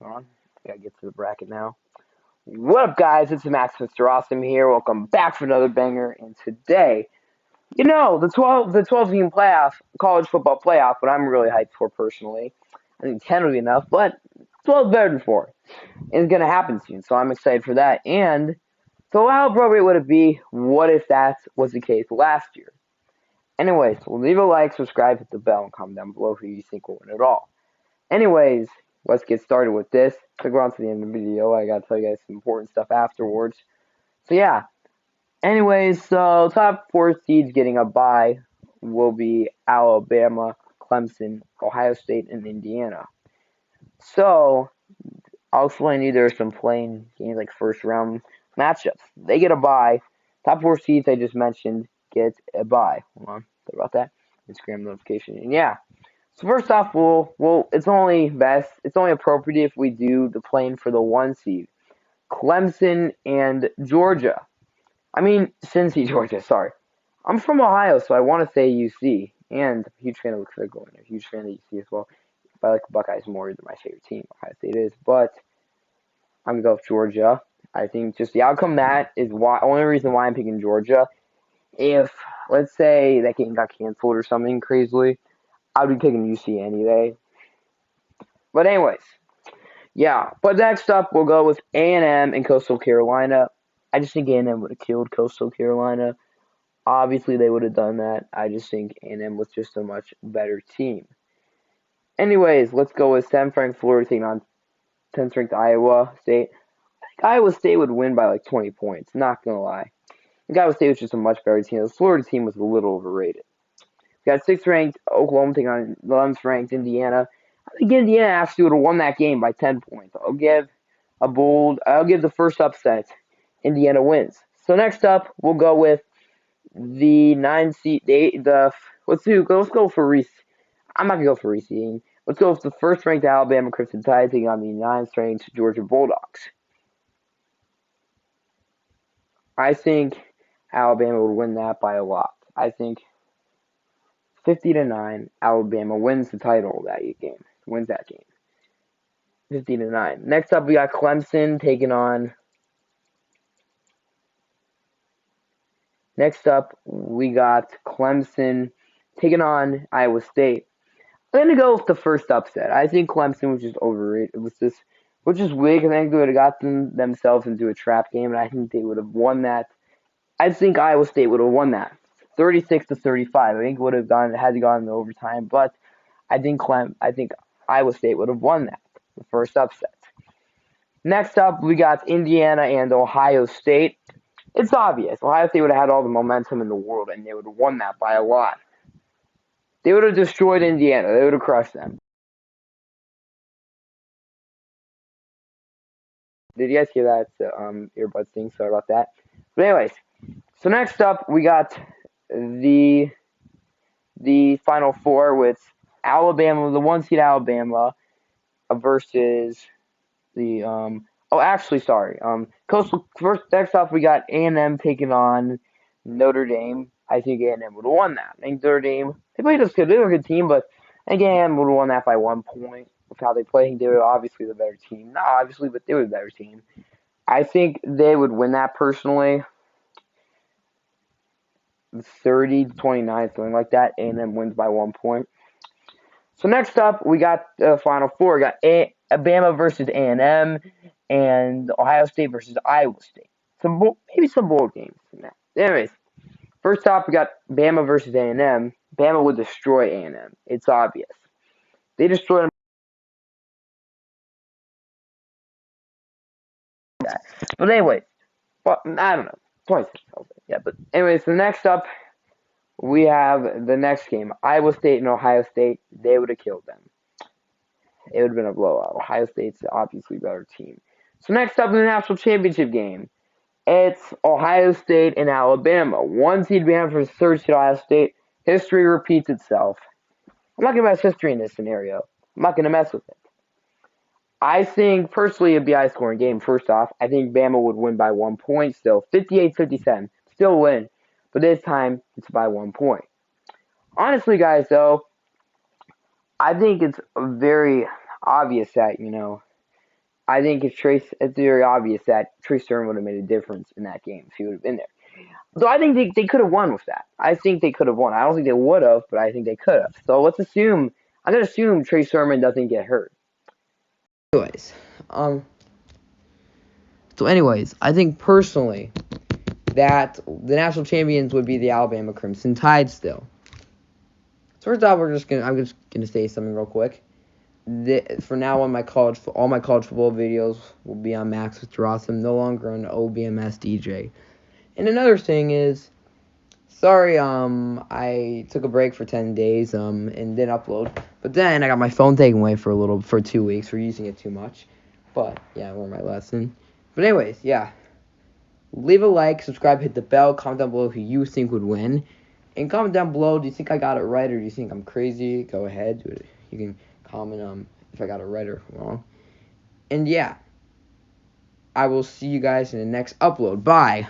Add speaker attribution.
Speaker 1: Hold on. Gotta get to the bracket now. What up, guys? It's Mr. Awesome here. Welcome back for another banger. And today, the 12 team playoff, college football playoff, what I'm really hyped for personally. I think 10 would be enough, but 12 is better than 4. And it's gonna happen soon, so I'm excited for that. And so, how appropriate would it be? What if that was the case last year? Anyways, leave a like, subscribe, hit the bell, and comment down below who you think will win it all. Anyways, let's get started with this. Stick around to the end of the video. I gotta tell you guys some important stuff afterwards. So yeah. Anyways, so top 4 seeds getting a bye will be Alabama, Clemson, Ohio State, and Indiana. So I'll explain you there's some playing games like first round matchups. They get a bye. Top 4 seeds I just mentioned get a bye. Hold on, sorry about that. Instagram notification. And yeah. So first off, it's only appropriate if we do the playing for the 1 seed, Clemson and Georgia. I mean, Cincy, Georgia. Sorry, I'm from Ohio, so I want to say UC, and I'm a huge fan of going. A huge fan of UC as well. But I like the Buckeyes more than my favorite team. Ohio State is, but I'm gonna go with Georgia. I think just the outcome that is why only reason why I'm picking Georgia. If let's say that game got canceled or something crazily, I would be picking UC any day. But anyways, yeah. But next up, we'll go with A&M and Coastal Carolina. I just think A&M would have killed Coastal Carolina. Obviously, they would have done that. I just think A&M was just a much better team. Anyways, let's go with 7th ranked Florida taking on 10th ranked Iowa State. I think Iowa State would win by like 20 points. Not gonna lie. I think Iowa State was just a much better team. The Florida team was a little overrated. We got 6th ranked Oklahoma taking on 11th ranked Indiana. I think Indiana actually would have won that game by 10 points. I'll give the first upset. Indiana wins. So next up, we'll go with the 9 seed. Let's go for Reese. I'm not gonna go for reseeding. Let's go with the first ranked Alabama Crimson Tide taking on the 9th ranked Georgia Bulldogs. I think Alabama would win that by a lot. I think 50-9, Alabama wins the title that game. Wins that game. 50-9. Next up, we got Clemson taking on. Next up, we got Clemson taking on Iowa State. I'm gonna go with the first upset. I think Clemson was just overrated. Which is weird because I think they would have got themselves into a trap game, and I think they would have won that. I think Iowa State would have won that, 36-35. I think it would have had to gone into overtime, but I think Iowa State would have won that, the first upset. Next up, we got Indiana and Ohio State. It's obvious. Ohio State would have had all the momentum in the world, and they would have won that by a lot. They would have destroyed Indiana. They would have crushed them. Did you guys hear that? Earbuds thing. Sorry about that. But anyways, so next up, we got the Final Four with Alabama, the 1 seed Alabama versus the Coastal. First, next up, we got A&M taking on Notre Dame. I think A&M would have won that. I think Notre Dame, they played us good. They were a good team, but I think A&M would have won that by 1 point with how they play. I think they were obviously the better team. Not obviously, but they were the better team. I think they would win that personally. 30-29, something like that. A&M wins by 1 point. So next up, we got the Final Four. We got Alabama versus A&M and Ohio State versus Iowa State. Maybe some bold games in that. Anyways, first off, we got Bama versus A&M. Bama would destroy A&M. It's obvious. They destroyed them. But anyway, I don't know. 26. Yeah, but anyways, the next up, we have the next game. Iowa State and Ohio State. They would have killed them. It would have been a blowout. Ohio State's obviously a better team. So next up in the national championship game, it's Ohio State and Alabama. 1 seed Bama versus 3rd seed Ohio State. History repeats itself. I'm not going to mess history in this scenario. I'm not going to mess with it. I think, personally, it'd be a high-scoring game. First off, I think Bama would win by 1 point still. 58-57. Still win. But this time, it's by 1 point. Honestly, guys, though, I think it's very obvious that, I think it's very obvious that Trace Sermon would have made a difference in that game if he would have been there. So I think they could have won with that. I think they could have won. I don't think they would have, but I think they could have. So let's assume I'm gonna assume Trey Sermon doesn't get hurt. Anyways, I think personally that the national champions would be the Alabama Crimson Tide still. So first off, I'm just gonna say something real quick. For now on, all my college football videos will be on Max Mr. Awesome, no longer on OBMS DJ. And another thing is, sorry, I took a break for 10 days, and didn't upload. But then I got my phone taken away for 2 weeks for using it too much. But, yeah, I learned my lesson. But anyways, yeah. Leave a like, subscribe, hit the bell, comment down below who you think would win. And comment down below, do you think I got it right or do you think I'm crazy? Go ahead, do it. You can comment if I got it right or wrong. And yeah, I will see you guys in the next upload. Bye.